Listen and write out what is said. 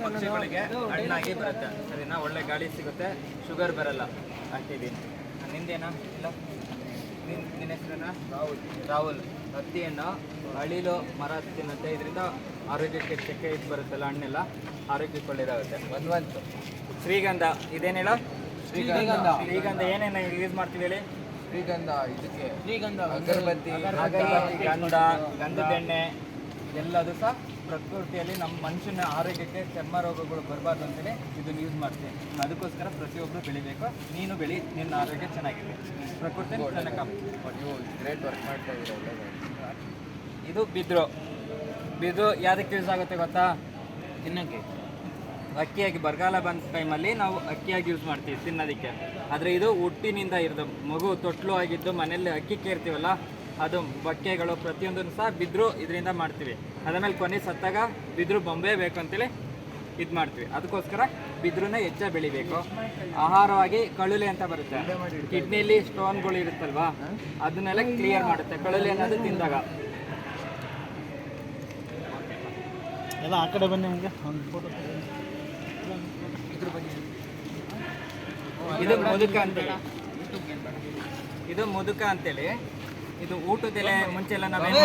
ಪಕ್ಷಿಗಳಿಗೆ ಹಣ್ಣಾಗಿ ಬರುತ್ತೆ. ಸರಿನಾ? ಒಳ್ಳೆ ಗಾಳಿ ಸಿಗುತ್ತೆ, ಶುಗರ್ ಬರಲ್ಲ. ಹಾಕಿದ್ದೀನಿ. ನಿಂದೇನಾ? ಇಲ್ಲ, ನಿನ್ನ ಹೆಸರೇನಾ? ರಾಹುಲ್. ಹತ್ತಿ ಹಣ್ಣು ಅಳಿಲು ಮರ ತಿನ್ನುತ್ತೆ. ಇದರಿಂದ ಆರೋಗ್ಯಕ್ಕೆ ಚಕ್ಕೆ ಇದು ಬರುತ್ತಲ್ಲ, ಹಣ್ಣೆಲ್ಲ ಆರೋಗ್ಯಕ್ಕೆ ಒಳ್ಳೆಯದಾಗುತ್ತೆ. ಒಂದ್ವಂತು ಶ್ರೀಗಂಧ. ಇದೇನಿಲ್ಲ? ಶ್ರೀಗಂಧ ಏನೇನು ಯೂಸ್ ಮಾಡ್ತೀವಿ ಹೇಳಿ? ಶ್ರೀಗಂಧ ಅಗರಬತ್ತಿ, ಗಂಧ, ಗಂಧದೆಣ್ಣೆ ಎಲ್ಲದು ಸಹ ಪ್ರಕೃತಿಯಲ್ಲಿ ನಮ್ಮ ಮನುಷ್ಯನ ಆರೋಗ್ಯಕ್ಕೆ ಚರ್ಮ ರೋಗಗಳು ಬರಬಾರ್ದು ಅಂತೇಳಿ ಇದನ್ನು ಯೂಸ್ ಮಾಡ್ತೀವಿ. ಅದಕ್ಕೋಸ್ಕರ ಪ್ರತಿಯೊಬ್ಬರು ಬೆಳಿಬೇಕು. ನೀನು ಬೆಳಿ, ನಿನ್ನ ಆರೋಗ್ಯ ಚೆನ್ನಾಗಿದೆ. ಪ್ರಕೃತಿ ಗ್ರೇಟ್ ವರ್ಕ್ ಮಾಡ್ತಾ ಇದ್ದೀರ. ಇದು ಬಿದ್ರು ಯಾವುದಕ್ಕೆ ಯೂಸ್ ಆಗುತ್ತೆ ಗೊತ್ತಾ? ತಿನ್ನೋಕ್ಕೆ. ಅಕ್ಕಿಯಾಗಿ ಬರಗಾಲ ಬಂದ ಟೈಮಲ್ಲಿ ನಾವು ಅಕ್ಕಿಯಾಗಿ ಯೂಸ್ ಮಾಡ್ತೀವಿ ತಿನ್ನೋದಕ್ಕೆ. ಆದರೆ ಇದು ಹುಟ್ಟಿನಿಂದ ಇರೋದು. ಮಗು ತೊಟ್ಲು ಆಗಿದ್ದು ಮನೆಯಲ್ಲಿ ಅಕ್ಕಿ ಕೇರ್ತೀವಲ್ಲ, ಅದು ಬಕ್ಕೆಗಳು ಪ್ರತಿಯೊಂದನ್ನು ಸಹ ಬಿದ್ರು ಇದರಿಂದ ಮಾಡ್ತೀವಿ. ಅದಾದಮೇಲೆ ಕೊನೆ ಸತ್ತಾಗ ಬಿದ್ರು ಬೊಂಬೆ ಬೇಕು ಅಂತೇಳಿ ಇದು ಮಾಡ್ತೀವಿ. ಅದಕ್ಕೋಸ್ಕರ ಬಿದ್ರನ್ನೇ ಹೆಚ್ಚಾಗಿ ಬೆಳಿಬೇಕು. ಆಹಾರವಾಗಿ ಕಳುಲೆ ಅಂತ ಬರುತ್ತೆ. ಕಿಡ್ನಿಯಲ್ಲಿ ಸ್ಟೋನ್ಗಳು ಇರುತ್ತಲ್ವಾ, ಅದನ್ನೆಲ್ಲ ಕ್ಲಿಯರ್ ಮಾಡುತ್ತೆ ಕಳುಲೆ ಅನ್ನೋದು ತಿಂದಾಗ. ಎಲ್ಲ ಆ ಕಡೆ ಬನ್ನಿ. ಹಂಗೆ ಒಂದು ಫೋಟೋ ಇದು ಮುದುಕ ಅಂತೇಳಿ. ಇದು ಮುದುಕ ಅಂತೇಳಿ. ಇದು ಊಟದೆಲೆ ಮುಂಚೆಲ್ಲ ನಾವೇನು